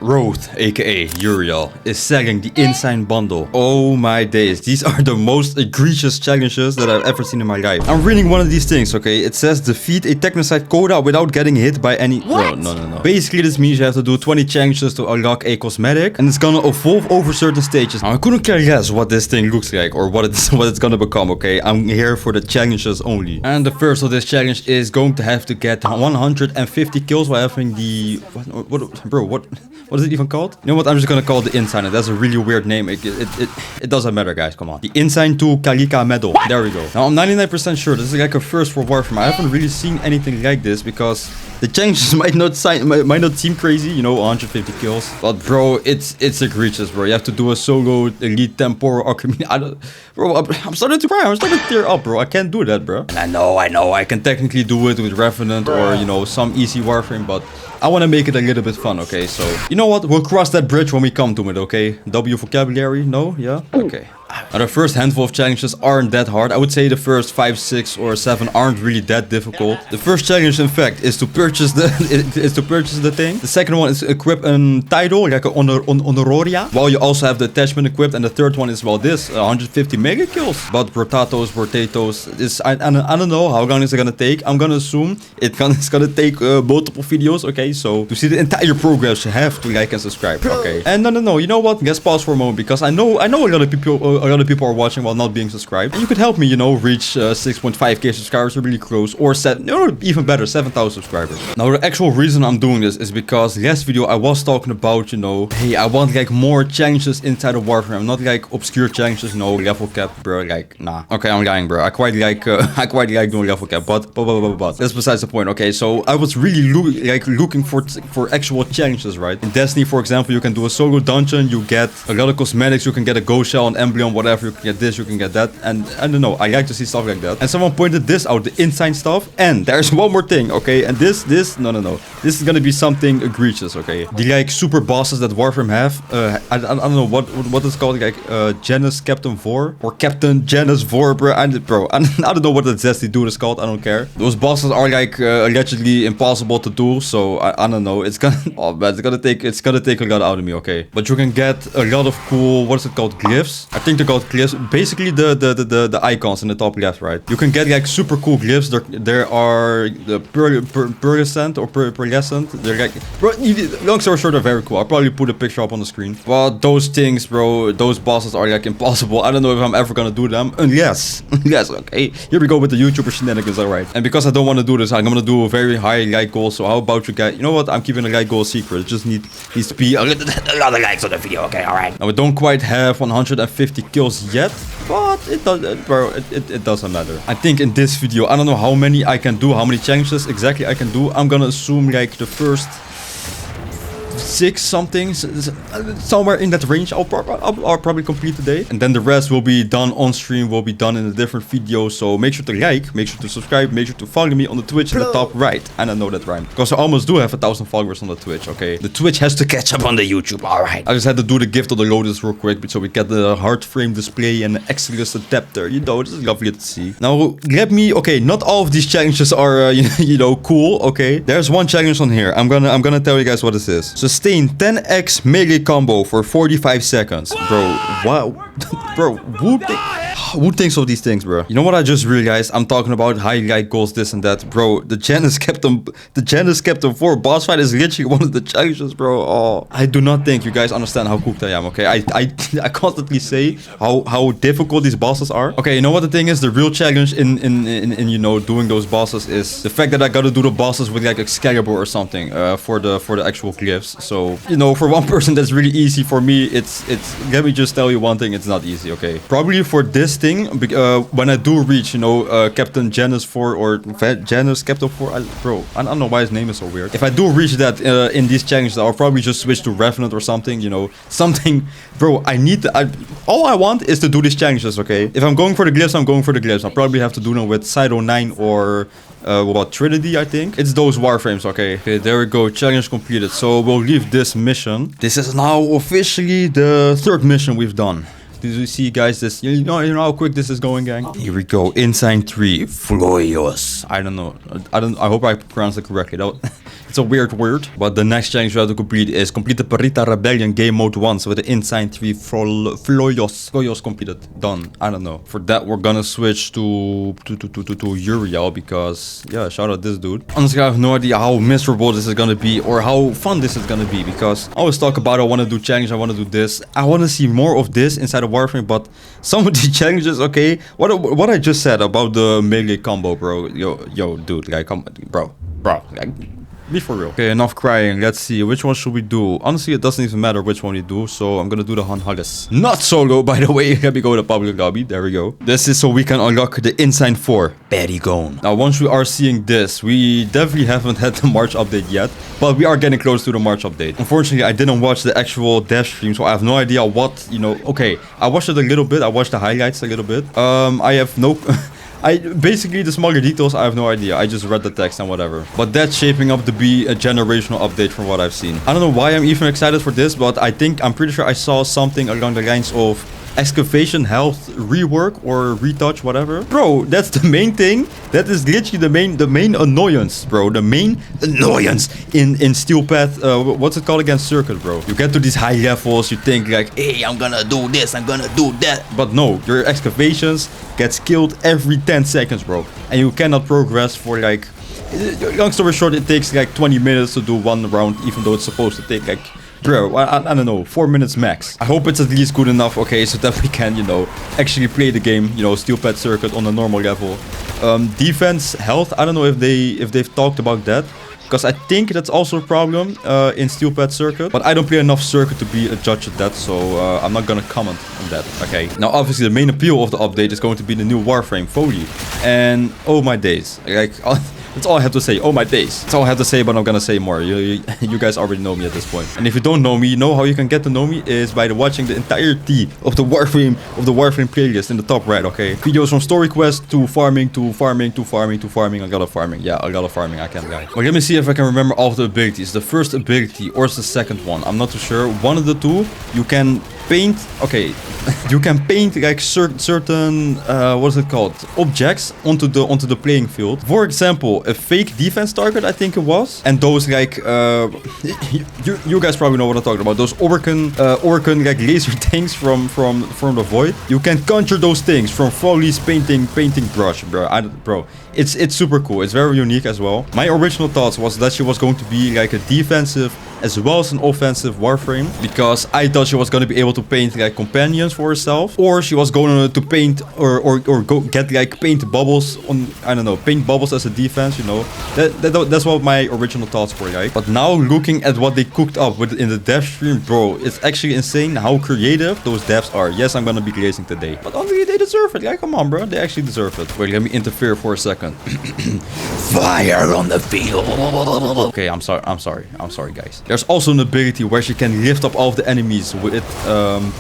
Roathe, aka Uriel, is selling the Insign Bundle. Oh my days, these are the most egregious challenges that I've ever seen in my life. I'm reading one of these things, okay? It says defeat a Technocide quota without getting hit by any... What? No. Basically, this means you have to do 20 challenges to unlock a cosmetic, and it's gonna evolve over certain stages. Now, I couldn't care less what this thing looks like or what it's gonna become, okay? I'm here for the challenges only. And the first of this challenge is going to have to get 150 kills while having the... What is it even called? You know what? I'm just gonna call it the Insign. That's a really weird name. It doesn't matter, guys. Come on. The Insign 2 Kalika medal. What? There we go. Now, I'm 99% sure this is like a first for Warframe. I haven't really seen anything like this because the challenges might not seem crazy, you know, 150 kills. But bro, it's egregious, bro. You have to do a solo elite temporal alchemy. Bro, I'm starting to cry. I'm starting to tear up, bro. I can't do that, bro. And I know. I can technically do it with Revenant or, you know, some easy Warframe, but I want to make it a little bit fun, okay? So, you know what? We'll cross that bridge when we come to it, okay? W vocabulary? No? Yeah? Okay. Now, the first handful of challenges aren't that hard. I would say the first 5, 6, or 7 aren't really that difficult. The first challenge, in fact, is to purchase the thing. The second one is equip a title, like an honoraria, while you also have the attachment equipped. And the third one is, well, this 150 mega kills. But potatoes, I don't know how long is it gonna take. I'm gonna assume it's gonna take multiple videos. Okay, so to see the entire progress, you have to like and subscribe. Okay, and no, you know what? Let's pause for a moment because I know a lot of people are watching while not being subscribed. And you could help me, you know, reach 6.5k subscribers. We're really close, or even better, 7,000 subscribers. Now, the actual reason I'm doing this is because last video I was talking about, you know, hey, I want like more challenges inside of Warframe, not like obscure challenges, no level cap, bro. Like, nah. Okay, I'm lying, bro. I quite like doing level cap, but that's besides the point. Okay, so I was really looking for actual challenges, right? In Destiny, for example, you can do a solo dungeon, you get a lot of cosmetics, you can get a ghost shell, an emblem, whatever, you can get this, you can get that, and I don't know, I like to see stuff like that. And someone pointed this out, the Insign stuff, and there's one more thing, okay? And this, no, this is gonna be something egregious, okay? The like super bosses that Warframe have, I don't know what it's called, like Janus Captain 4 or Captain Janus 4, bro. I don't know what the Zesty dude is called. I don't care. Those bosses are like allegedly impossible to do, so I don't know. It's gonna it's gonna take a lot out of me, okay? But you can get a lot of cool, what is it called, glyphs? I think they're called glyphs. Basically the icons in the top left, right? You can get like super cool glyphs. There are the pearlescent or pearlescent. They're like, bro, long story short, they're very cool. I'll probably put a picture up on the screen. But those things, bro, those bosses are like impossible. I don't know if I'm ever gonna do them unless okay, here we go with the YouTuber shenanigans, alright. And because I don't want to do this, I'm gonna do a very high like goal. So how about you guys? You know what? I'm keeping a like goal secret. It just needs to be a lot of likes on the video. Okay, alright. Now we don't quite have 150 kills yet, but it does, bro. It doesn't matter. I think in this video, I don't know how many I can do, how many challenges exactly I can do. I'm gonna assume like the first 6 something, somewhere in that range. I'll probably complete today, and then the rest will be done on stream, will be done in a different video. So make sure to like, make sure to subscribe, make sure to follow me on the Twitch in the top right. And I know that rhyme because I almost do have 1,000 followers on the Twitch. Okay, the Twitch has to catch up on the YouTube. All right, I just had to do the gift of the Lotus real quick so we get the hard frame display and the Exodus adapter. You know, this is lovely to see. Now okay, not all of these challenges are you know, cool. Okay, there's one challenge on here. I'm gonna tell you guys what this is. Sustain 10x melee combo for 45 seconds. Bro, wow. Bro, who thinks of these things, bro? You know what I just realized? I'm talking about high like goals, this and that. Bro, the Janus Captain 4 boss fight is literally one of the challenges, bro. Oh, I do not think you guys understand how cooked I am, okay? I constantly say how difficult these bosses are. Okay, you know what the thing is? The real challenge in you know, doing those bosses is the fact that I gotta do the bosses with like Excalibur or something for the actual glyphs. So, you know, for one person that's really easy. For me, it's let me just tell you one thing, it's not easy, okay? Probably for this thing, when I do reach, you know, Captain Janus 4 or Janus Captain 4, I don't know why his name is so weird. If I do reach that in these challenges, I'll probably just switch to Revenant or something, you know, something. Bro, all I want is to do these challenges, okay? If I'm going for the glyphs, I'm going for the glyphs. I'll probably have to do them with Cydo 9 or Trinity, I think. It's those Warframes, okay. Okay, there we go. Challenge completed. So we'll leave this mission. This is now officially the 3rd mission we've done. Did you see, guys, this? You know how quick this is going, gang? Here we go. Insign 3, Floios. I don't know. I hope I pronounced it correctly. It's a weird word. But the next challenge we have to complete is complete the Perita Rebellion game mode once with the Insign 3 Floyos completed. Done. I don't know. For that, we're gonna switch to Uriel because, yeah, shout out this dude. Honestly, I have no idea how miserable this is gonna be or how fun this is gonna be because I always talk about I want to do challenge, I want to do this. I want to see more of this inside of Warframe, but some of the challenges, okay, what I just said about the melee combo, bro. Yo, dude, like, come, bro, like, be for real. Okay, enough crying. Let's see. Which one should we do? Honestly, it doesn't even matter which one we do. So I'm gonna do the Hanhalis. Not solo, by the way. Let me go to the public lobby. There we go. This is so we can unlock the Insign 4. Gone. Now, once we are seeing this, we definitely haven't had the March update yet. But we are getting close to the March update. Unfortunately, I didn't watch the actual dev stream. So I have no idea what, you know. Okay, I watched it a little bit. I watched the highlights a little bit. I have no... basically the smaller details, I have no idea. I just read the text and whatever. But that's shaping up to be a generational update from what I've seen. I don't know why I'm even excited for this, but I'm pretty sure I saw something along the lines of excavation health rework or retouch, whatever. Bro, that's the main thing. That is literally the main annoyance, bro. The main annoyance in Steel Path, what's it called again? Circuit, bro. You get to these high levels, you think like, hey, I'm gonna do this, I'm gonna do that. But no, your excavations gets killed every 10 seconds, bro. And you cannot progress for like, long story short, it takes like 20 minutes to do one round, even though it's supposed to take like, bro, I don't know, 4 minutes max. I hope it's at least good enough, okay, so that we can, you know, actually play the game, you know, Steel Pad Circuit on a normal level. Defense, health, I don't know if they've talked about that, because I think that's also a problem in Steel Pad Circuit. But I don't play enough Circuit to be a judge of that, so I'm not gonna comment on that, okay? Now, obviously, the main appeal of the update is going to be the new Warframe Foley. And, oh my days, like... That's all I have to say. Oh my days. That's all I have to say, but I'm gonna say more. You guys already know me at this point. And if you don't know me, you know how you can get to know me is by watching the entirety of the Warframe playlist in the top right, okay? Videos from story quest to farming to farming to farming to farming. A lot of farming. Yeah, a lot of farming. I can't lie. But let me see if I can remember all of the abilities. The first ability or the second one. I'm not too sure. One of the two, you can paint. Okay, you can paint like certain what is it called? Objects onto the playing field. For example, a fake defense target, I think it was, and those like you guys probably know what I'm talking about. Those Orkan like laser things from the void. You can conjure those things from Foley's painting brush, bro. It's super cool. It's very unique as well. My original thoughts was that she was going to be like a defensive as well as an offensive Warframe, because I thought she was going to be able to paint like companions for herself, or she was going to paint or go get like paint bubbles on, I don't know, paint bubbles as a defense, you know. That's what my original thoughts were like. But now looking at what they cooked up with in the dev stream, bro, it's actually insane how creative those devs are. Yes, I'm gonna be glazing today, but honestly, they deserve it. Like, come on, bro, they actually deserve it. Wait, let me interfere for a second. Fire on the field. Okay, I'm sorry, guys. There's also an ability where she can lift up all of the enemies with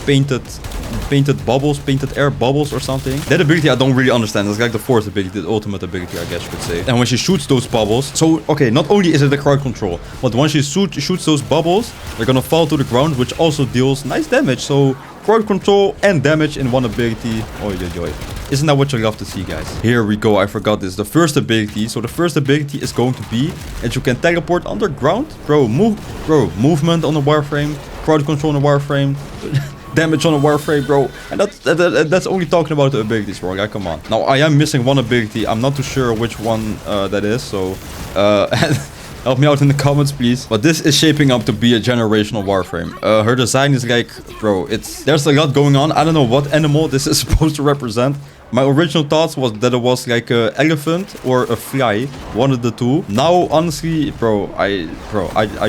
painted bubbles, painted air bubbles or something. That ability I don't really understand. It's like the fourth ability, the ultimate ability, I guess you could say. And when she shoots those bubbles, so okay, not only is it the crowd control, but when she shoots those bubbles, they're gonna fall to the ground, which also deals nice damage. So crowd control and damage in one ability. Oh, yo. Isn't that what you love to see, guys? Here we go. I forgot this. The first ability. So the first ability is going to be that you can teleport underground. Movement on the Warframe. Crowd control on the Warframe. Damage on a Warframe, bro. And that's only talking about the abilities, bro. Like, come on. Now, I am missing one ability. I'm not too sure which one that is. So, help me out in the comments, please. But this is shaping up to be a generational Warframe. Her design is like, bro, there's a lot going on. I don't know what animal this is supposed to represent. My original thoughts was that it was like an elephant or a fly, one of the two. Now, honestly, bro, I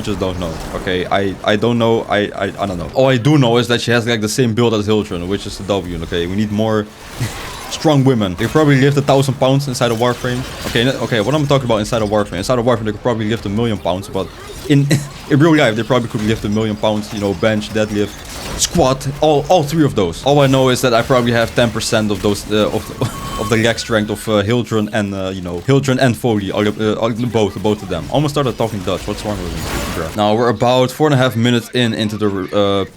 just don't know. Okay, I don't know. I don't know. All I do know is that she has like the same build as Hildren, which is the W. Okay, we need more strong women. They probably lift 1,000 pounds inside a Warframe. Okay, what I'm talking about inside a Warframe. Inside a Warframe, they could probably lift 1,000,000 pounds, but in real life, they probably could lift 1,000,000 pounds. You know, bench, deadlift, squat, all three of those. All I know is that I probably have 10% of those of the leg strength of Hildren and Hildren and Foley, both of them. Almost started talking Dutch. What's wrong with me? Now we're about 4.5 minutes into the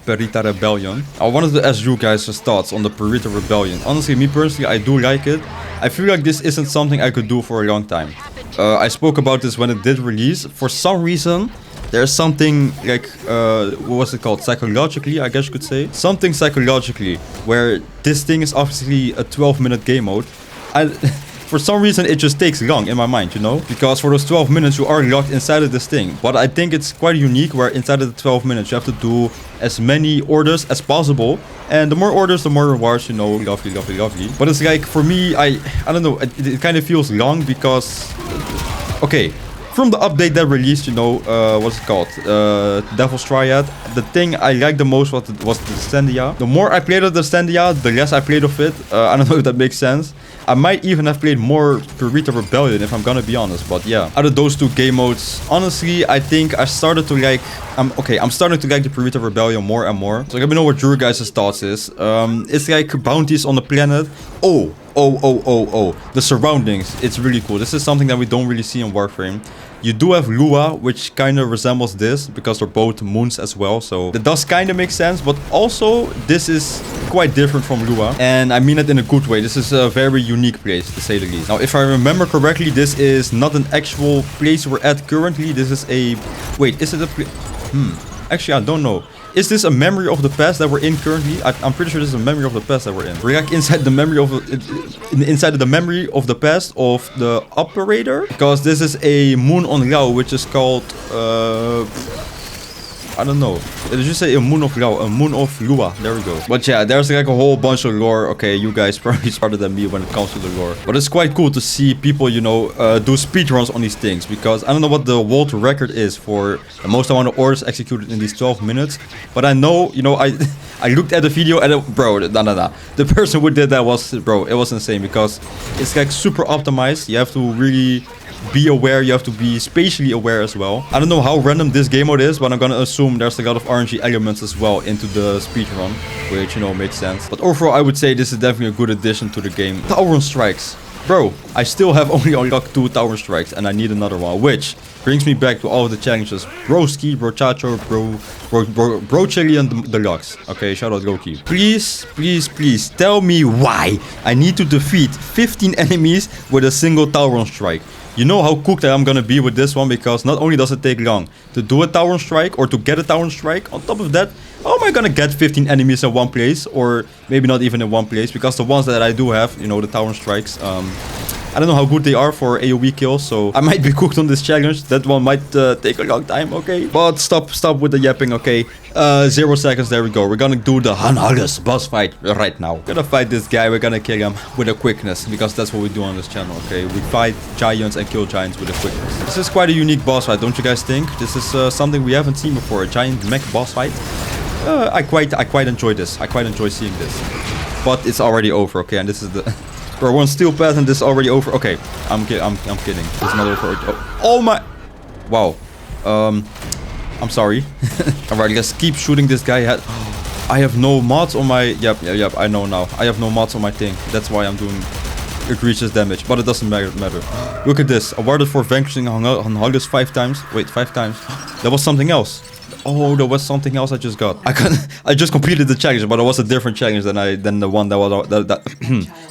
Perita Rebellion. I wanted to ask you guys' thoughts on the Perita Rebellion. Honestly, me personally, I do like it. I feel like this isn't something I could do for a long time. I spoke about this when it did release. For some reason, there's something like, what was it called? Psychologically, I guess you could say. Something psychologically, where this thing is obviously a 12-minute game mode. For some reason, it just takes long in my mind, you know? Because for those 12 minutes, you are locked inside of this thing. But I think it's quite unique where inside of the 12 minutes, you have to do as many orders as possible. And the more orders, the more rewards, you know, lovely, lovely, lovely. But it's like, for me, I don't know, it kind of feels long because... Okay, from the update that released, you know, what's it called? Devil's Triad. The thing I liked the most was the Descendia. The more I played of the Descendia, the less I played of it. I don't know if that makes sense. I might even have played more Roathe Rebellion if I'm gonna be honest, but yeah. Out of those two game modes, honestly, I think I started to like... I'm starting to like the Roathe Rebellion more and more. So let me know what your guys' thoughts is. It's like bounties on the planet. The surroundings, it's really cool. This is something that we don't really see in Warframe. You do have Lua, which kind of resembles this, because they're both moons as well. So that does kind of make sense, but also this is quite different from Lua. And I mean it in a good way. This is a very unique place, to say the least. Now, if I remember correctly, this is not an actual place we're at currently. This is a... Wait, is it a... Actually, I don't know. Is this a memory of the past that we're in currently? I'm pretty sure this is a memory of the past that we're in. We're like inside the memory of the memory of the past of the operator, because this is a moon on Lao, which is called I don't know. Did you say a moon of Lao? A moon of Lua. There we go. But yeah, there's like a whole bunch of lore. Okay, you guys probably smarter than me when it comes to the lore. But it's quite cool to see people, you know, do speedruns on these things. Because I don't know what the world record is for the most amount of orders executed in these 12 minutes. But I know, you know, I looked at the video and bro, nah. The person who did that was, bro, it was insane. Because it's like super optimized. You have to really... be aware, you have to be spatially aware as well. I don't know how random this game mode is, but I'm gonna assume there's a lot of RNG elements as well into the speedrun, which, you know, makes sense. But overall, I would say this is definitely a good addition to the game. Tower Strikes. Bro, I still have only unlocked 2 Tower Strikes and I need another one, which brings me back to all of the challenges. Broski, Brochacho, Brochili and the Deluxe. Okay, shout out Loki. Please tell me why I need to defeat 15 enemies with a single Tower Strike. You know how cooked I'm gonna be with this one, because not only does it take long to do a Tower Strike or to get a Tower Strike, on top of that, how am I gonna get 15 enemies in one place? Or maybe not even in one place, because the ones that I do have, you know, the Tower Strikes, I don't know how good they are for AoE kills, so I might be cooked on this challenge. That one might take a long time, okay? But stop with the yapping, okay? 0 seconds, there we go. We're gonna do the Hanhagas boss fight right now. We're gonna fight this guy, we're gonna kill him with a quickness, because that's what we do on this channel, okay? We fight giants and kill giants with a quickness. This is quite a unique boss fight, don't you guys think? This is something we haven't seen before, a giant mech boss fight. I quite enjoy this. I quite enjoy seeing this. But it's already over, okay? And this is the... Bro, one steel path and this is already over. Okay, I'm kidding. It's not over. Oh my... Wow. I'm sorry. Alright, let's keep shooting this guy. I have no mods on my... Yep, I know now. I have no mods on my thing. That's why I'm doing egregious damage. But it doesn't matter. Look at this. Awarded for vanquishing Hanhagas 5 times. Wait, 5 times. That was something else. Oh, there was something else I just got. I just completed the challenge, but it was a different challenge than the one that was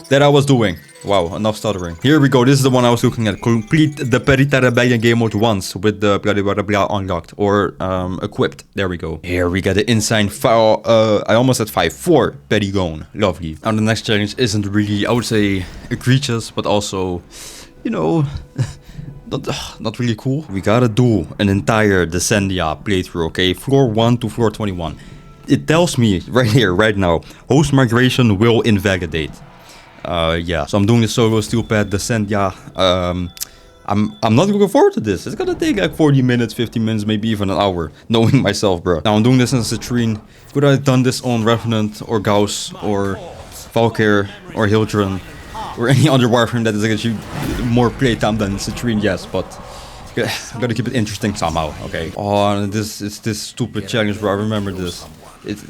that I was doing. Wow, enough stuttering. Here we go. This is the one I was looking at. Complete the Roathe Rebellion game mode once with the blah blah blah unlocked or equipped. There we go. Here we get the Insign file. I almost said 4 Perigone. Lovely. Now the next challenge isn't really, I would say, egregious, but also, you know. Not really cool. We gotta do an entire Descendia playthrough, okay? Floor 1 to floor 21. It tells me right here, right now, host migration will invalidate. Yeah, so I'm doing the solo steel pad Descendia. I'm not looking forward to this. It's gonna take like 40 minutes, 50 minutes, maybe even an hour, knowing myself, bro. Now I'm doing this in Citrine. Could I have done this on Revenant or Gauss or Valkyr or Hildren? Or any other Warframe that is actually more playtime than Citrine, yes, but I'm gonna keep it interesting somehow, okay? Oh, it's this stupid challenge, bro. I remember this.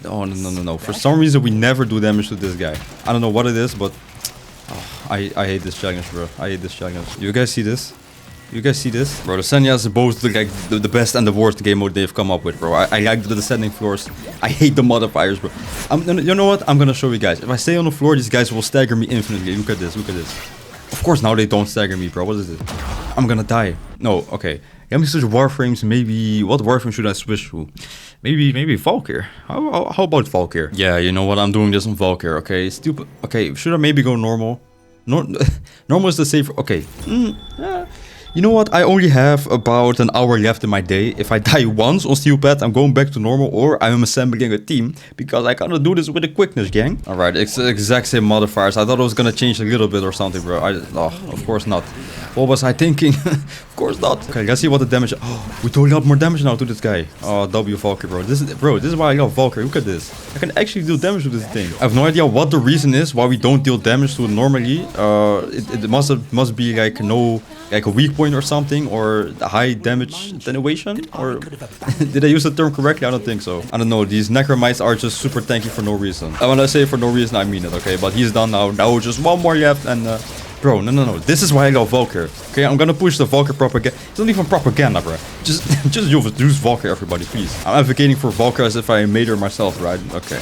Oh, no. For some reason, we never do damage to this guy. I don't know what it is, but I hate this challenge, bro. I hate this challenge. You guys see this? You guys see this? Bro, the Descendia is both like the best and the worst game mode they've come up with, bro. I like the descending floors. I hate the modifiers, bro. You know what? I'm gonna show you guys. If I stay on the floor, these guys will stagger me infinitely. Look at this. Look at this. Of course, now they don't stagger me, bro. What is it? I'm gonna die. No, okay. Let me switch warframes. Maybe what warframe should I switch to? Maybe Valkyr. How about Valkyr? Yeah, you know what? I'm doing this on Valkyr. Okay, stupid. Okay, should I maybe go normal? Normal is the safer. Okay. You know what? I only have about an hour left in my day. If I die once on Steel Pad, I'm going back to normal, or I'm assembling a team because I cannot do this with a quickness, gang. All right, it's the exact same modifiers. I thought it was gonna change a little bit or something, bro. Of course not. What was I thinking? Of course not. Okay, let's see what the damage. Oh, we do a lot more damage now to this guy. Oh, W Valkyrie, bro. This is why I love Valkyrie. Look at this. I can actually deal damage with this thing. I have no idea what the reason is why we don't deal damage to it normally. It must be like like a weak point or something, or the high damage attenuation, or did I use the term correctly? I don't think so. I don't know. These necromites are just super tanky for no reason. And when I say for no reason, I mean it. Okay, but he's done now. Now just one more left, and bro, no. This is why I love Valkyr. Okay, I'm gonna push the Valkyr propaganda. It's not even propaganda, bro. Just use Valkyr, everybody, please. I'm advocating for Valkyr as if I made her myself, right? Okay,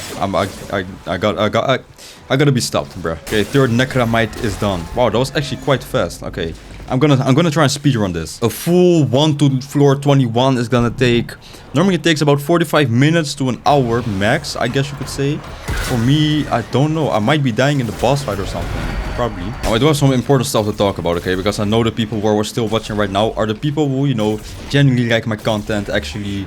I gotta be stopped, bro. Okay, third necromite is done. Wow, that was actually quite fast. Okay. I'm gonna try and speedrun this. A full 1 to floor 21 is gonna take... Normally it takes about 45 minutes to an hour max, I guess you could say. For me, I don't know. I might be dying in the boss fight or something. Probably. Now, I do have some important stuff to talk about, okay? Because I know the people who are still watching right now are the people who, you know, genuinely like my content, actually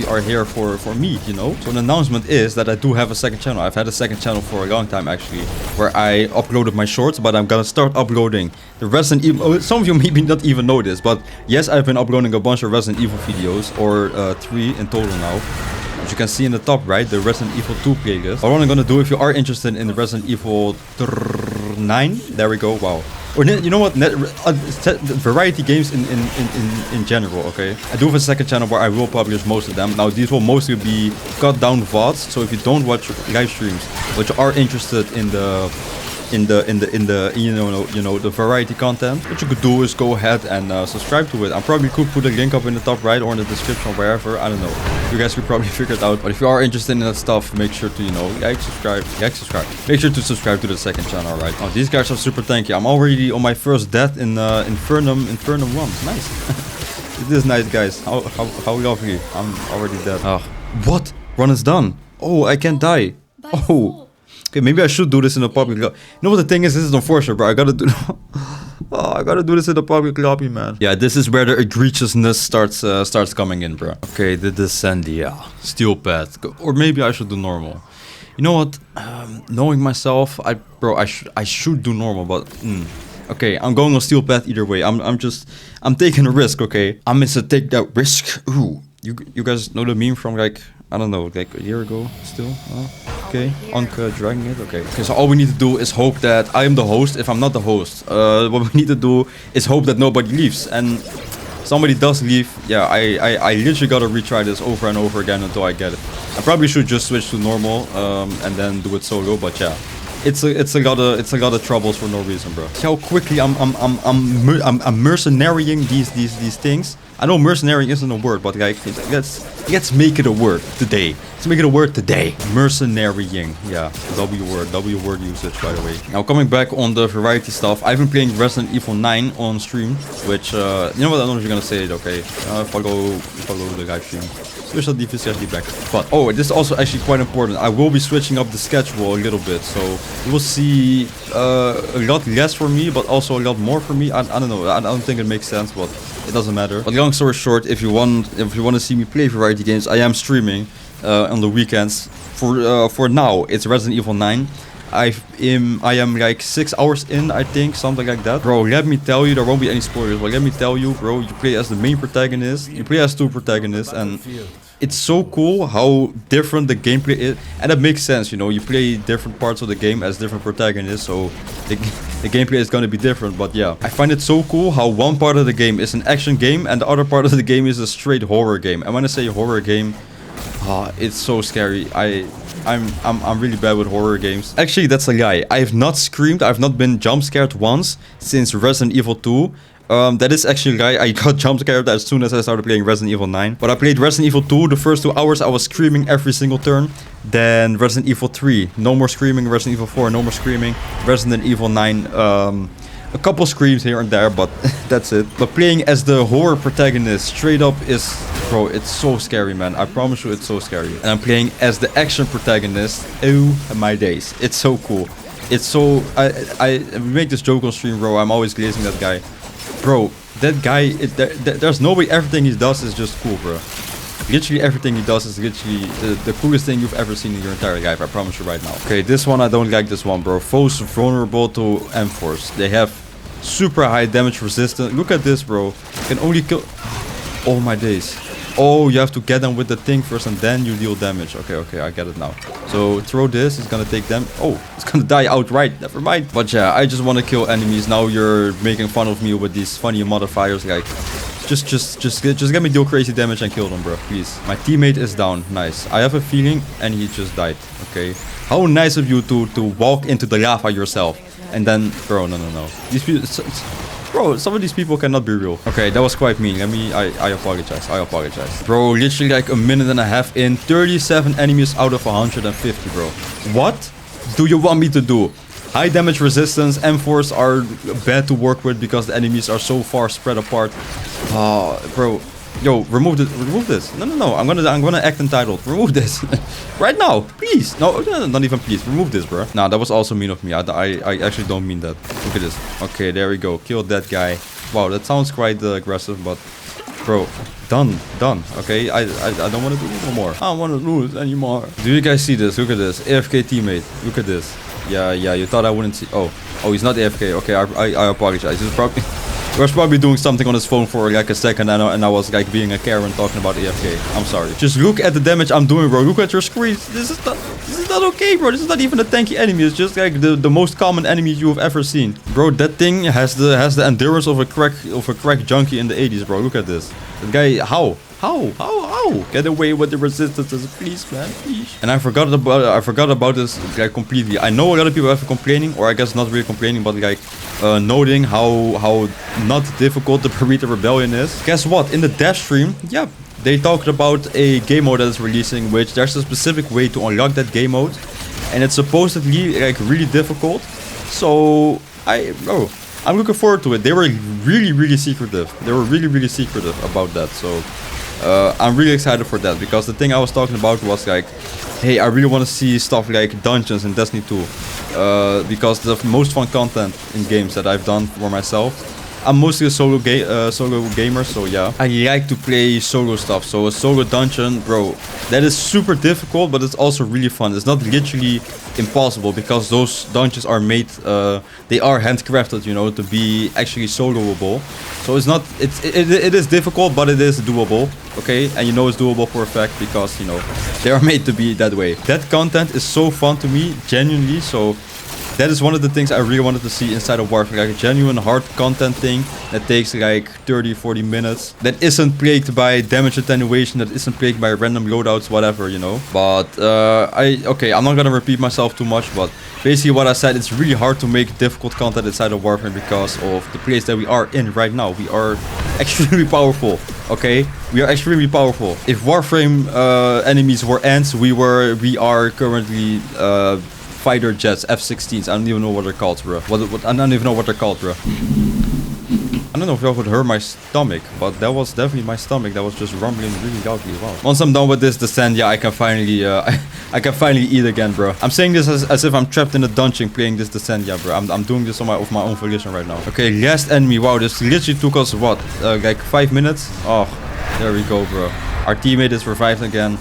are here for me, you know? So the announcement is that I do have a second channel. I've had a second channel for a long time, actually, where I uploaded my shorts, but I'm gonna start uploading the Resident Evil. Some of you maybe not even know this, but yes, I've been uploading a bunch of Resident Evil videos, or 3 in total now. As you can see in the top right, the Resident Evil 2 playlist. What I'm gonna do, if you are interested in the Resident Evil 9, there we go, wow. Or you know what, variety games in general, okay? I do have a second channel where I will publish most of them. Now these will mostly be cut down VODs, so if you don't watch live streams, but you are interested in the you know the variety content, what you could do is go ahead and subscribe to it. I probably could put a link up in the top right or in the description, wherever, I don't know. You guys could probably figure it out, but if you are interested in that stuff, make sure to, you know, subscribe. Make sure to subscribe to the second channel, right? Oh, these guys are super tanky. I'm already on my first death in Infernum 1. Nice. It is nice, guys. How lovely. I'm already dead. What? Run is done. Oh, I can't die. Oh. Okay, maybe I should do this in a public lobby. You know what the thing is? This is unfortunate, bro. I gotta do I gotta do this in a public lobby, man. Yeah, this is where the egregiousness starts coming in, bro. Okay, the Descendia. Steel Pad. Or maybe I should do normal. You know what? Knowing myself, I should do normal, but okay, I'm going on Steel Pad either way. I'm taking a risk, okay? I'm gonna take that risk. Ooh. You guys know the meme from, like, I don't know, like a year ago still? Okay, Anke dragging it, okay. Okay, so all we need to do is hope that I am the host if I'm not the host. What we need to do is hope that nobody leaves. And somebody does leave, yeah, I literally gotta retry this over and over again until I get it. I probably should just switch to normal and then do it solo, but yeah. It's a lot of troubles for no reason, bro. See how quickly I'm mercenarying these things. I know mercenary isn't a word, but like let's make it a word today. Let's make it a word today. Mercenarying, yeah, W word usage, by the way. Now coming back on the variety stuff, I've been playing Resident Evil 9 on stream, which you know what, I don't know if you're gonna say it, okay? Follow the live stream. Special DVC back. But oh, this is also actually quite important. I will be switching up the schedule a little bit, so you will see a lot less for me, but also a lot more for me. I don't know. I don't think it makes sense, but it doesn't matter. But long story short, if you want to see me play variety games, I am streaming on the weekends. For now, it's Resident Evil 9. I am like 6 hours in, I think, something like that. Bro, let me tell you, there won't be any spoilers, but let me tell you, bro, you play as the main protagonist, you play as 2 protagonists, and it's so cool how different the gameplay is. And that makes sense, you know, you play different parts of the game as different protagonists, so the gameplay is going to be different. But yeah, I find it so cool how one part of the game is an action game and the other part of the game is a straight horror game. And when I say horror game, it's so scary. I'm really bad with horror games. Actually, that's a lie. I have not screamed, I've not been jump scared once since Resident Evil 2. That is actually a lie. I got jump scared as soon as I started playing Resident Evil 9. But I played Resident Evil 2, the first 2 hours I was screaming every single turn. Then Resident Evil 3, no more screaming. Resident Evil 4, no more screaming. Resident Evil 9, A couple screams here and there, but that's it. But playing as the horror protagonist straight up is, bro, it's so scary, man. I promise you, it's so scary. And I'm playing as the action protagonist. Oh my days, it's so cool. It's so, I make this joke on stream, bro. I'm always glazing that guy, bro. That guy, there's no way everything he does is just cool, bro. Literally everything he does is literally the coolest thing you've ever seen in your entire life. I promise you right now. Okay, this one, I don't like this one, bro. Foes vulnerable to M-Force. They have super high damage resistance. Look at this, bro. Can only kill... Oh my days. Oh, you have to get them with the thing first and then you deal damage. Okay, I get it now. So throw this, it's gonna take them. Oh, it's gonna die outright. Never mind. But yeah, I just want to kill enemies. Now you're making fun of me with these funny modifiers. Like, just get me deal crazy damage and kill them, bro. Please. My teammate is down. Nice. I have a feeling, and he just died. Okay. How nice of you to walk into the lava yourself. And then, bro, no. These people, bro, some of these people cannot be real. Okay, that was quite mean. I apologize. Bro, literally like a minute and a half in, 37 enemies out of 150, bro. What do you want me to do? High damage resistance, M-Force are bad to work with because the enemies are so far spread apart. Bro. Yo, remove this. No. I'm gonna act entitled. Remove this. Right now. Please. No, not even please. Remove this, bro. Nah, that was also mean of me. I actually don't mean that. Look at this. Okay, there we go. Killed that guy. Wow, that sounds quite aggressive, but... Bro, done. Okay, I don't want to do it no more. I don't want to lose anymore. Do you guys see this? Look at this. AFK teammate. Look at this. Yeah, you thought I wouldn't see... Oh, he's not AFK. Okay, I apologize. He's probably... He was probably doing something on his phone for like a second and I was like being a Karen talking about AFK. I'm sorry. Just look at the damage I'm doing, bro. Look at your screen. This is not okay, bro. This is not even a tanky enemy. It's just like the most common enemy you have ever seen. Bro, that thing has the endurance of a crack junkie in the 80s, bro. Look at this. That guy, how? Get away with the resistances, please, man, please. And I forgot about this like completely. I know a lot of people have been complaining, or I guess not really complaining, but like noting how not difficult the Burrito Rebellion is. Guess what? In the dev stream, yeah, they talked about a game mode that is releasing, which there's a specific way to unlock that game mode, and it's supposedly like really difficult. So I'm looking forward to it. They were really secretive. They were really secretive about that. So I'm really excited for that, because the thing I was talking about was like, hey, I really want to see stuff like dungeons in Destiny 2, because the most fun content in games that I've done for myself. I'm mostly a solo gamer, so yeah, I like to play solo stuff. So a solo dungeon, bro, that is super difficult, but it's also really fun. It's not literally impossible, because those dungeons are made, they are handcrafted, you know, to be actually soloable. So it's not, it is difficult, but it is doable, okay? And you know it's doable for a fact, because, you know, they are made to be that way. That content is so fun to me, genuinely. So that is one of the things I really wanted to see inside of Warfare, like a genuine hard content thing that takes like 30-40 minutes, that isn't plagued by damage attenuation, that isn't plagued by random loadouts, whatever, you know. But I'm not gonna repeat myself too much, but basically what I said, it's really hard to make difficult content inside of Warfare because of the place that we are in right now. We are extremely powerful, okay? We are extremely powerful. If Warframe enemies were ants, we are currently fighter jets, F-16s. I don't even know what they're called, bro. I don't even know what they're called, bro. I don't know if that would hurt my stomach, but that was definitely my stomach that was just rumbling really loudly as well. Once I'm done with this descent, yeah, I can finally I can finally eat again, bro. I'm saying this as if I'm trapped in a dungeon playing this descent, yeah, bro. I'm doing this of my own volition right now. Okay, last enemy. Wow, this literally took us what, like 5 minutes? Oh, there we go, bro. Our teammate is revived again.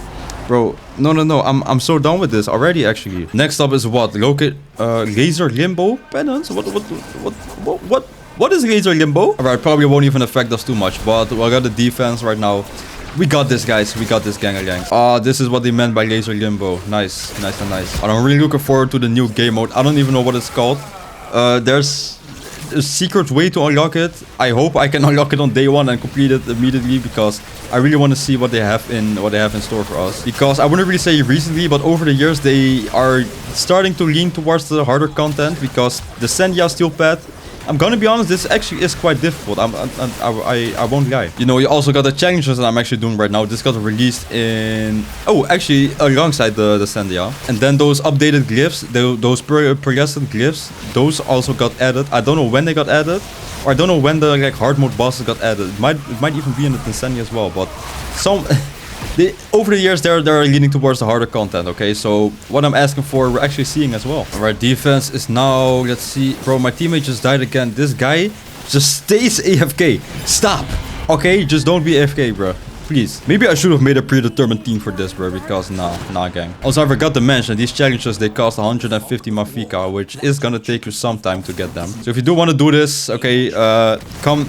Bro, no. I'm so done with this already, actually. Next up is what? Locate laser limbo penance? What is laser limbo? Alright, probably won't even affect us too much, but we got the defense right now. We got this, guys. We got this, gang. This is what they meant by laser limbo. Nice. I'm really looking forward to the new game mode. I don't even know what it's called. There's a secret way to unlock it. I hope I can unlock it on day one and complete it immediately, because I really want to see what they have in store for us. Because I wouldn't really say recently, but over the years they are starting to lean towards the harder content, because the Sandia Steel Pad I'm gonna be honest, this actually is quite difficult. I won't lie. You know, you also got the challenges that I'm actually doing right now. This got released in... Oh, actually, alongside the Sandia. And then those updated glyphs, those progressive glyphs, those also got added. I don't know when they got added. Or I don't know when the like hard mode bosses got added. It might even be in the Tanzania as well. But some... over the years, they're leaning towards the harder content, okay? So, what I'm asking for, we're actually seeing as well. Alright, defense is now... Let's see. Bro, my teammate just died again. This guy just stays AFK. Stop! Okay? Just don't be AFK, bro. Please. Maybe I should have made a predetermined team for this, bro. Because, nah, gang. Also, I forgot to mention, these challenges, they cost 150 Mafika, which is gonna take you some time to get them. So, if you do want to do this, okay, come...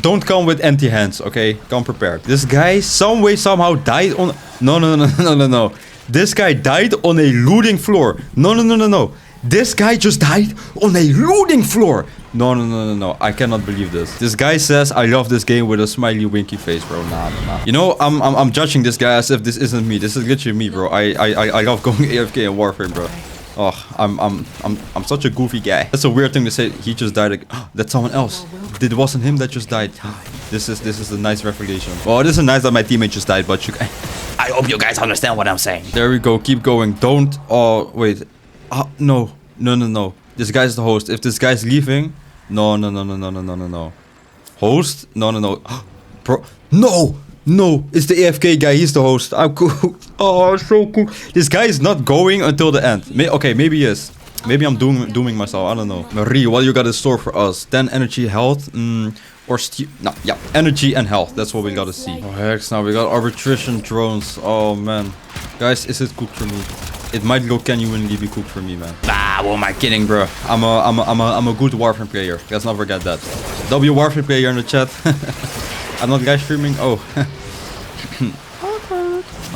Don't come with empty hands, okay? Come prepared. This guy some way somehow died on... No. This guy died on a looting floor. No. This guy just died on a looting floor. No. I cannot believe this. This guy says, I love this game with a smiley winky face, bro. Nah. You know, I'm judging this guy as if this isn't me. This is literally me, bro. I love going AFK in Warframe, bro. Oh, I'm such a goofy guy. That's a weird thing to say. He just died. That's someone else. It wasn't him that just died. This is a nice revelation. Well, this is nice that my teammate just died, but I hope you guys understand what I'm saying. There we go. Keep going. Don't. Oh, wait. No. This guy's the host. If this guy's leaving, no. Host? No. Bro, no, it's the AFK guy. He's the host. I'm cool. Oh, so cool. This guy is not going until the end. Okay, maybe he is. Maybe I'm dooming myself. I don't know. Marie, what you got in store for us? 10 energy, health, or energy and health. That's what we gotta see. Oh heck, now we got arbitration drones. Oh man, guys, is it cooked for me? It might genuinely be cooked for me, man. Nah, what am I kidding, bro? I'm a good Warframe player. Let's not forget that. W Warframe player in the chat. I'm not live streaming. Oh.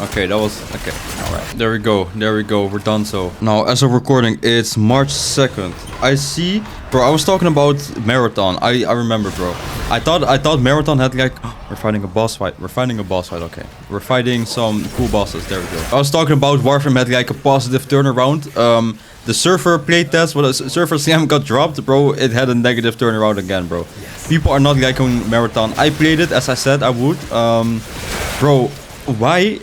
Okay, that was... Okay, alright. There we go. We're done so. Now, as of recording, it's March 2nd. I see... Bro, I was talking about Marathon. I remember, bro. I thought Marathon had like... We're fighting a boss fight. Okay. We're fighting some cool bosses. There we go. I was talking about Warframe had like a positive turnaround. The server playtest, when the server scam got dropped, bro, it had a negative turnaround again, bro. Yes. People are not liking Marathon. I played it as I said I would. Bro, why?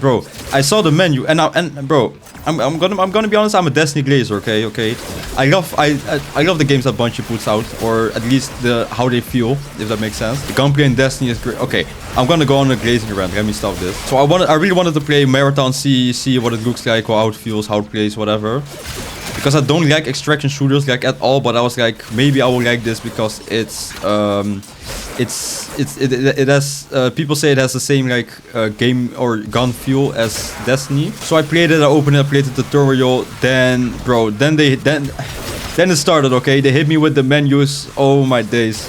Bro, I saw the menu and bro, I'm gonna be honest. I'm a Destiny glazer, okay. I love the games that Bungie puts out, or at least how they feel, if that makes sense. The gunplay in Destiny is great. Okay, I'm gonna go on a glazing rant. Let me stop this. So I really wanted to play Marathon, see what it looks like, how it feels, how it plays, whatever. Because I don't like extraction shooters like at all, but I was like, maybe I will like this because it has people say it has the same like game or gun feel as Destiny. So I played it, I opened it, I played the tutorial, then bro, then it started, okay? They hit me with the menus. Oh my days.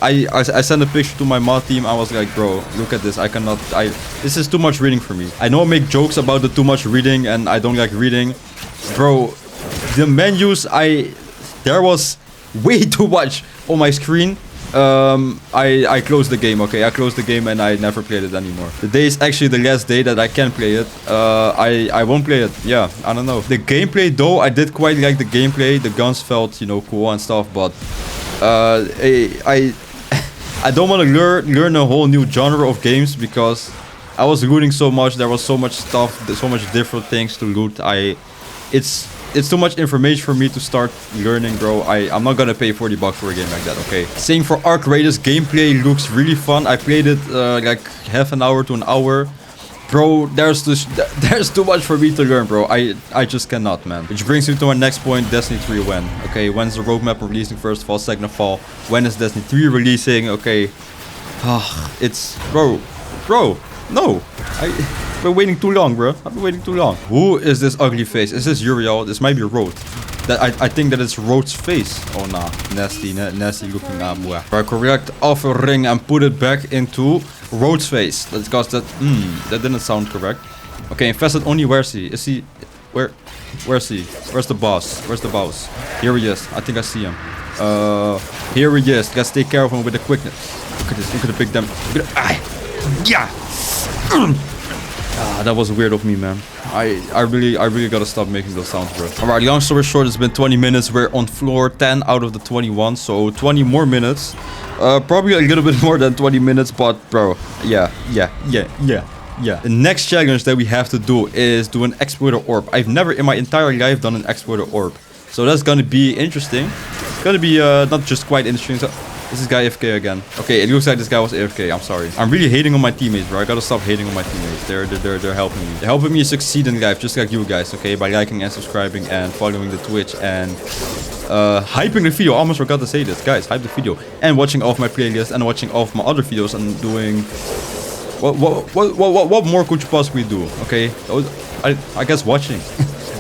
I sent a picture to my mod team. I was like, bro, look at this. This is too much reading for me. I know I make jokes about the too much reading and I don't like reading. Bro, the menus, there was way too much on my screen. I closed the game, okay? I closed the game and I never played it anymore. Today is actually the last day that I can play it. I won't play it. Yeah, I don't know. The gameplay though, I did quite like the gameplay. The guns felt, you know, cool and stuff, but I don't want to learn a whole new genre of games because I was looting so much. There was so much stuff, so much different things to loot. It's too much information for me to start learning, bro. I'm not gonna pay 40 bucks for a game like that, okay? Same for Arc Raiders. Gameplay looks really fun. I played it like half an hour to an hour. Bro, there's too much for me to learn, bro. I just cannot, man. Which brings me to my next point, Destiny 3 when? Okay, when's the roadmap releasing first of all? Second of all, when is Destiny 3 releasing? Okay. It's... Bro, no. I've been waiting too long, bro. I've been waiting too long. Who is this ugly face? Is this Uriel? This might be Roathe. I think that it's Roathe's face. Oh, nah. Nasty looking boy. I correct alpha ring and put it back into Roathe's face. That's because that didn't sound correct. Okay, infested only. Where's he? Is he... Where's he? Where's the boss? Where's the boss? Here he is. I think I see him. Here he is. Let's take care of him with the quickness. Look at this. Look at the big damage. Look at the... Yeah! Ah, that was weird of me, man. I really gotta stop making those sounds, bro. Alright, long story short, it's been 20 minutes. We're on floor 10 out of the 21, so 20 more minutes. Probably a little bit more than 20 minutes, but bro, yeah. The next challenge that we have to do is do an exploiter orb. I've never in my entire life done an exploiter orb, so that's gonna be interesting. It's gonna be not just quite interesting. So is this guy AFK again? Okay, it looks like this guy was AFK. I'm sorry. I'm really hating on my teammates, bro. I gotta stop hating on my teammates. They're helping me. They're helping me succeed in life, just like you guys, okay? By liking and subscribing and following the Twitch and hyping the video. I almost forgot to say this, guys. Hype the video and watching all of my playlists and watching all of my other videos and doing. What more could you possibly do? Okay, I guess watching.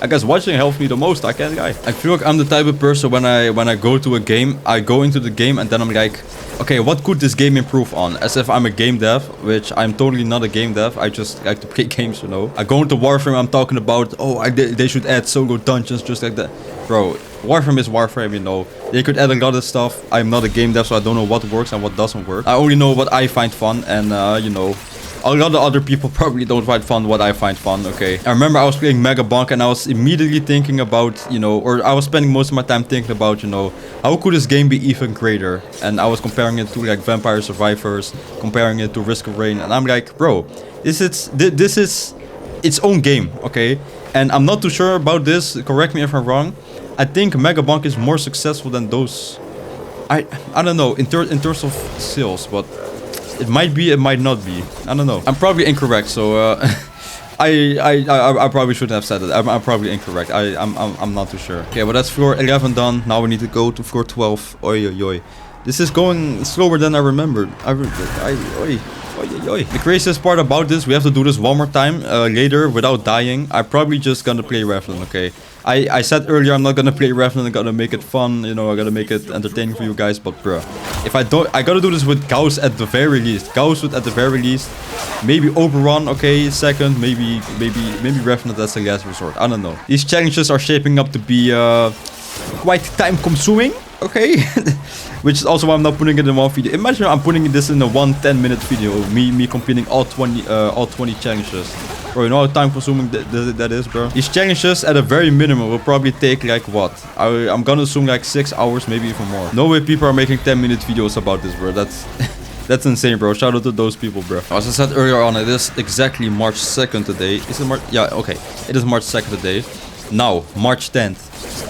I guess watching helps me the most. I can't lie. I feel like I'm the type of person when I go to a game, I go into the game and then I'm like, okay, what could this game improve on? As if I'm a game dev, which I'm totally not a game dev. I just like to play games, you know. I go into Warframe, I'm talking about, oh, they should add solo dungeons just like that. Bro, Warframe is Warframe, you know. They could add a lot of stuff. I'm not a game dev, so I don't know what works and what doesn't work. I only know what I find fun and, you know, a lot of other people probably don't find fun what I find fun, okay? I remember I was playing Megabunk and I was immediately thinking about, you know, or I was spending most of my time thinking about, you know, how could this game be even greater? And I was comparing it to like Vampire Survivors, comparing it to Risk of Rain, and I'm like, bro, this is its own game, okay? And I'm not too sure about this, correct me if I'm wrong. I think Megabunk is more successful than those. I don't know, in terms of sales, but it might be, it might not be. I don't know. I'm probably incorrect, so I probably shouldn't have said it. I'm probably incorrect. I'm not too sure. Okay, well that's floor 11 done. Now we need to go to floor 12. Oi, oi, oi. This is going slower than I remembered. The craziest part about this, we have to do this one more time later without dying. I'm probably just gonna play Revenant, okay? I said earlier I'm not gonna play Revenant, I'm gonna make it fun, you know, I gotta make it entertaining for you guys, but bruh. If I don't, I gotta do this with Gauss at the very least. Gauss would at the very least. Maybe Oberon, okay, second, maybe Revenant as the last resort. I don't know. These challenges are shaping up to be quite time consuming, okay? Which is also why I'm not putting it in one video. Imagine I'm putting this in a 10-minute video. Me completing all 20 challenges. Bro, you know how time consuming that is, bro? These challenges at a very minimum will probably take like what? I'm gonna assume like 6 hours, maybe even more. No way people are making 10-minute videos about this, bro. That's that's insane, bro. Shout out to those people, bro. As I said earlier on, it is exactly March 2nd today. Is it March? Yeah, okay. It is March 2nd today. Now, March 10th.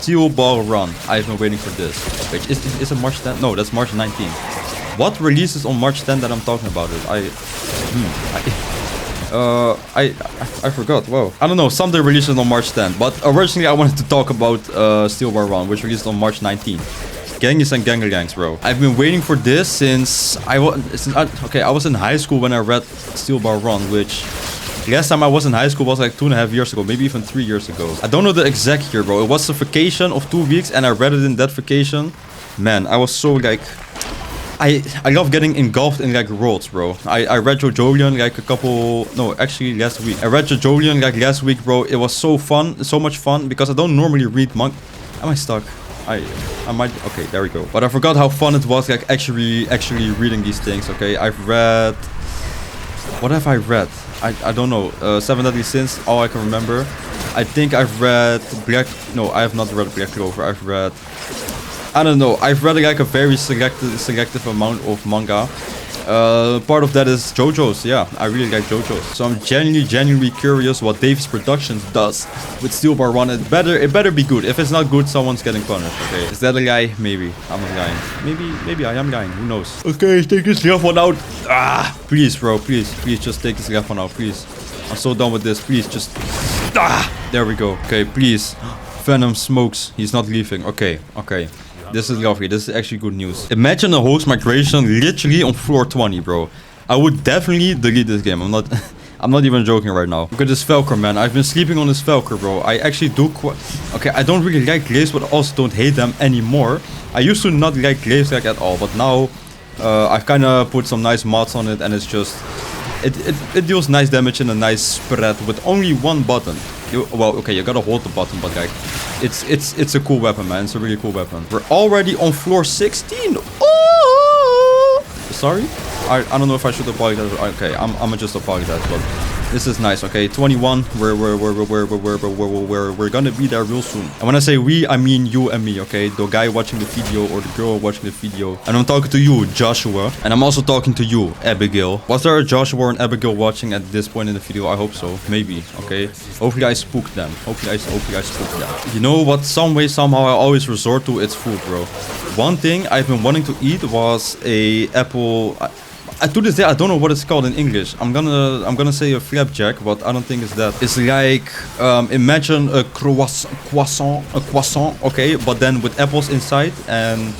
Steel Ball Run. I've been waiting for this. Wait, is it March 10th? No, that's March 19th. What releases on March 10th that I'm talking about it? I forgot. Whoa. I don't know. Something releases on March 10th. But originally I wanted to talk about Steel Ball Run, which released on March 19th. Genghis and Gengarlangs, bro. I've been waiting for this since I was in high school when I read Steel Ball Run, which last time I was in high school was like 2.5 years ago, maybe even 3 years ago. I don't know the exact year, bro. It was a vacation of 2 weeks and I read it in that vacation. Man, I was so like... I love getting engulfed in like worlds, bro. I read JoJolion like last week. I read JoJolion like last week, bro. It was so fun, so much fun, because I don't normally read manga. Am I stuck? I might... Okay, there we go. But I forgot how fun it was, like actually reading these things, okay? I've read... What have I read? I don't know. 7 Deadly Sins, all I can remember. I think I've read No, I have not read Black Clover. I've read... I don't know. I've read like a very selective amount of manga. Part of that is JoJo's. Yeah, I really like JoJo's. So I'm genuinely curious what Davis Productions does with Steel Ball Run. It better be good. If it's not good, someone's getting punished. Okay, is that a guy? Maybe. I'm not lying. Maybe I am lying. Who knows? Okay, take this left one out. Ah, please, bro. Please just take this left one out. Please. I'm so done with this. Please just. Ah, there we go. Okay, please. Venom smokes. He's not leaving. Okay. This is lovely. This is actually good news. Imagine a host migration literally on floor 20, bro. I would definitely delete this game. I'm not even joking right now. Look at this Valkyr, man. I've been sleeping on this Valkyr, bro. I actually do quite... Okay, I don't really like glaives, but I also don't hate them anymore. I used to not like glaives like at all, but now I've kind of put some nice mods on it, and it's just... It deals nice damage in a nice spread with only one button. Well, okay, you gotta hold the button, but like, it's a cool weapon, man. It's a really cool weapon. We're already on floor 16. Oh! Sorry? I don't know if I should apologize. Okay, I'm just apologize, but This is nice, okay? 21. We're gonna be there real soon. And when I say we, I mean you and me, okay? The guy watching the video or the girl watching the video. And I'm talking to you, Joshua. And I'm also talking to you, Abigail. Was there a Joshua or an Abigail watching at this point in the video? I hope so. Maybe, okay? Hopefully I spooked them. Hopefully I spooked them. You know what? Some way, somehow I always resort to, it's food, bro. One thing I've been wanting to eat was a apple... to this day, I don't know what it's called in English. I'm gonna say a flapjack, but I don't think it's that. It's like, imagine a croissant, okay, but then with apples inside and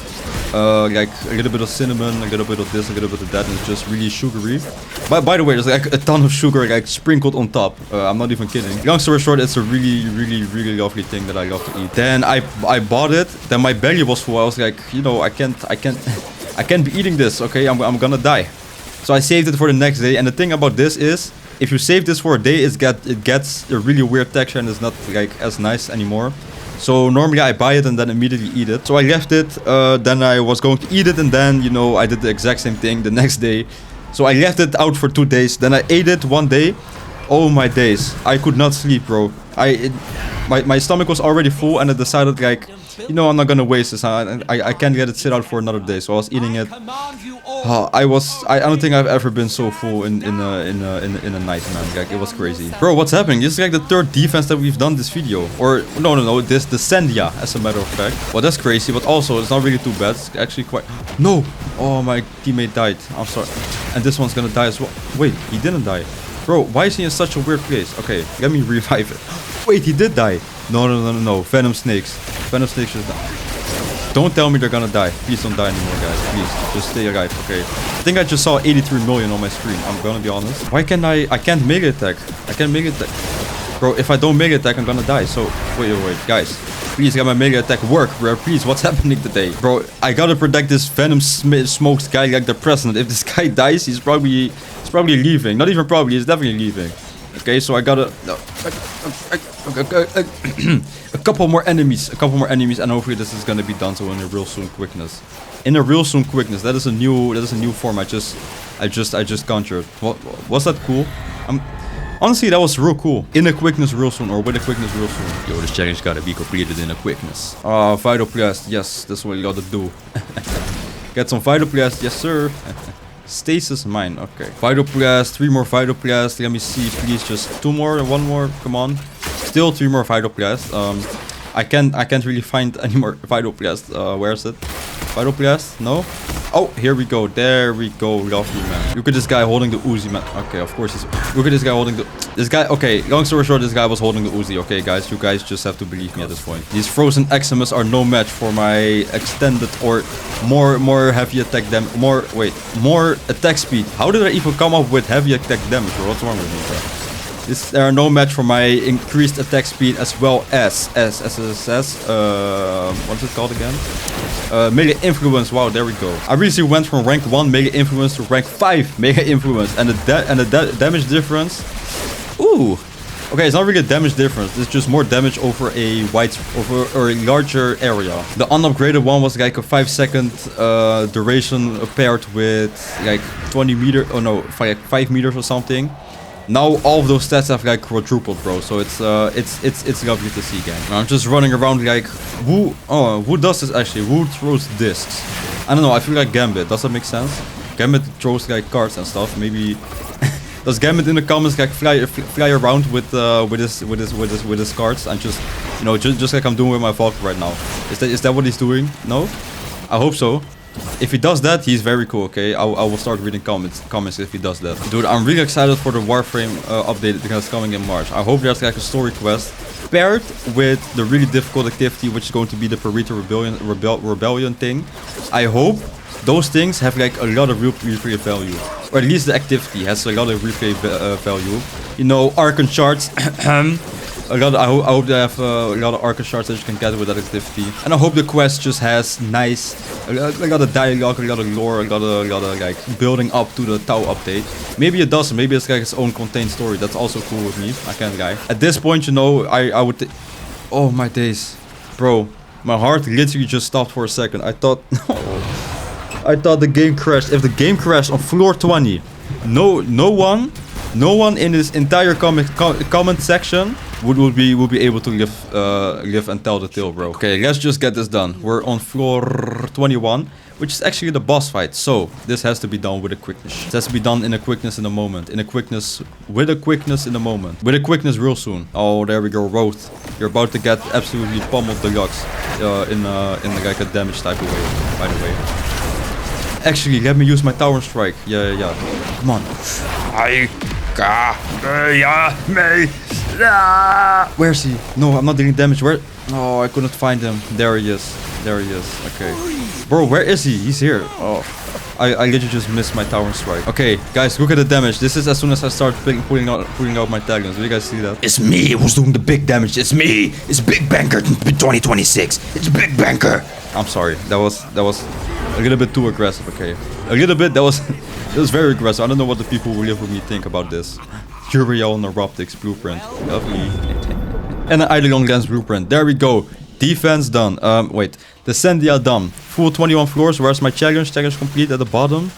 like a little bit of cinnamon, a little bit of this, a little bit of that, and it's just really sugary. But by the way, there's like a ton of sugar like sprinkled on top. I'm not even kidding. Long story short, it's a really lovely thing that I love to eat. Then I bought it. Then my belly was full. I was like, you know, I can't be eating this. Okay, I'm gonna die. So I saved it for the next day. And the thing about this is, if you save this for a day, it gets a really weird texture and it's not like as nice anymore. So normally I buy it and then immediately eat it. So I left it, then I was going to eat it, and then, you know, I did the exact same thing the next day. So I left it out for 2 days, then I ate it one day. Oh my days, I could not sleep, bro. My stomach was already full and I decided, like, you know, I'm not gonna waste this. I can't let it sit out for another day. So I was eating it. I don't think I've ever been so full in a night, man. Like, it was crazy. Bro, what's happening? This is like the 3rd defense that we've done this video. Or no, this the Sandia, as a matter of fact. Well, that's crazy, but also it's not really too bad. It's actually quite... No! Oh, my teammate died. I'm sorry. And this one's gonna die as well. Wait, he didn't die. Bro, why is he in such a weird place? Okay, let me revive it. Wait, he did die. No. Venom snakes. Venom snakes just die. Don't tell me they're gonna die. Please don't die anymore, guys. Please, just stay alive, okay? I think I just saw 83 million on my screen. I'm gonna be honest. Why can't I can't mega attack. I can't mega attack. Bro, if I don't mega attack, I'm gonna die. So, wait, guys. Please get my mega attack work, bro. Please, what's happening today? Bro, I gotta protect this Venom smoked guy like the president. If this guy dies, he's probably leaving. Not even probably, he's definitely leaving. Okay, so I gotta... a couple more enemies, and hopefully this is gonna be done so in a real soon quickness. That is a new form I just conjured. What was that cool? Honestly, that was real cool. In a quickness real soon, or with a quickness real soon. Yo, this challenge gotta be completed in a quickness. Vital Blast, yes, that's what you gotta do. Get some Vital Blast, yes sir. Stasis mine, okay. Vital Blast, 3 more Vital Blast. Let me see, please, just 2 more, 1 more, come on. Still 3 more Vital Blast. I can't really find any more Vital Blast. Where is it? Vital Blast? No? Oh, here we go. There we go. Lovely, man. Look at this guy holding the Uzi, man. Okay, of course he's... Look at this guy holding the... This guy... Okay, long story short, this guy was holding the Uzi. Okay, guys, you guys just have to believe me at this point. These frozen Eximus are no match for my extended or more heavy attack damage. More attack speed. How did I even come up with heavy attack damage, bro? What's wrong with me, bro? They are no match for my increased attack speed as well as what's it called again? Mega Influence. Wow, there we go. I recently went from rank 1 Mega Influence to rank 5 Mega Influence, and the damage difference. Ooh. Okay, it's not really a damage difference. It's just more damage over a larger area. The unupgraded one was like a 5-second duration paired with like 20 meters. Oh no, 5 meters or something. Now all of those stats have like quadrupled, bro. So it's lovely to see again. I'm just running around like who does this actually? Who throws discs? I don't know. I feel like Gambit. Does that make sense? Gambit throws like cards and stuff. Maybe does Gambit in the comments like fly around with his cards and just, you know, just like I'm doing with my Valkyrie right now? Is that what he's doing? No? I hope so. If he does that, he's very cool, okay? I will start reading comments if he does that. Dude, I'm really excited for the Warframe update that's coming in March. I hope there's like a story quest paired with the really difficult activity, which is going to be the Perita Rebellion thing. I hope those things have like a lot of replay value. Or at least the activity has a lot of replay value. You know, Archon shards. I hope they have a lot of Archon shards that you can get with that activity. And I hope the quest just has nice, a lot of dialogue, a lot of lore, a lot of like building up to the Tau update. Maybe it doesn't. Maybe it's like its own contained story. That's also cool with me. I can't lie. At this point, you know, I would... Oh my days. Bro, my heart literally just stopped for a second. I thought... I thought the game crashed. If the game crashed on floor 20, no one No one in this entire comment section would be able to live and tell the tale, bro. Okay, let's just get this done. We're on floor 21, which is actually the boss fight. So this has to be done with a quickness. It has to be done in a quickness in a moment. In a quickness, with a quickness in a moment. With a quickness real soon. Oh, there we go, Roathe. You're about to get absolutely pummeled deluxe in like a damage type of way, by the way. Actually, let me use my tower strike. Yeah. Come on. Where's he? No, I'm not dealing damage. Where? Oh, I couldn't find him. There he is. Okay. Bro, where is he? He's here. Oh. I literally just missed my tower strike. Okay, guys, look at the damage. This is as soon as I start pulling out my taglines. Do you guys see that? It's me who's doing the big damage. It's me. It's dBankerr 2026. It's dBankerr. I'm sorry. That was a little bit too aggressive. Okay, a little bit. That was very aggressive. I don't know what the people who live with me think about this. Uriel and the Roathe blueprint. Lovely. And an Eidolon Lens blueprint. There we go. Defense done. Wait. The Sandia done. Full 21 floors. Where's my challenge? Challenge complete at the bottom.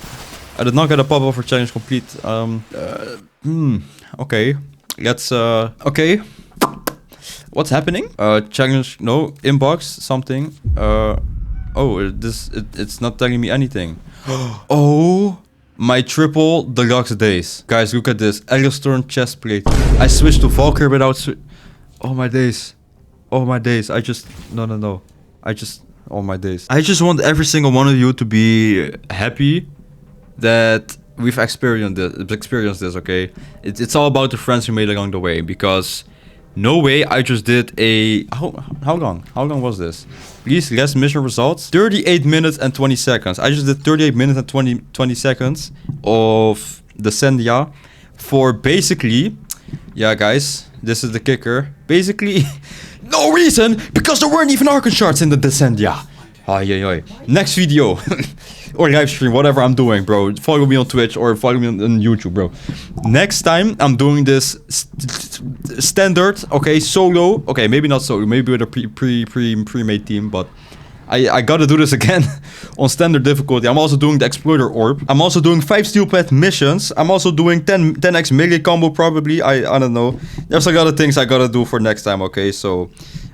I did not get a pop-up for challenge complete. Okay. Let's, okay. What's happening? Challenge, no. Inbox, something. Oh, it's not telling me anything. Oh. My triple deluxe days. Guys, look at this. Ellistorn chest plate. I switched to Valkyrie without... Oh my days. Oh my days. I just... No. Oh my days. I just want every single one of you to be happy that we've experienced this, okay? It's all about the friends we made along the way, because no way I just did a... How long? How long was this? Please, last mission results. 38 minutes and 20 seconds. I just did 38 minutes and 20 seconds of the Sandia for basically... Yeah, guys, this is the kicker. Basically, no reason, because there weren't even Archon shards in the Sandia. Next video or live stream, whatever I'm doing, bro. Follow me on Twitch or follow me on YouTube, bro. Next time I'm doing this standard, okay, solo. Okay, maybe not solo, maybe with a pre-made team, but I gotta do this again on standard difficulty. I'm also doing the Exploiter Orb. I'm also doing 5 Steel Pet missions. I'm also doing 10x melee combo probably. I don't know. There's a lot of things I gotta do for next time, okay? So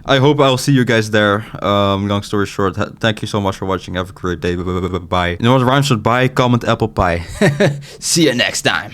I hope I'll see you guys there. Long story short, thank you so much for watching. Have a great day. Bye. You know what rhymes with bye? Comment apple pie. See you next time.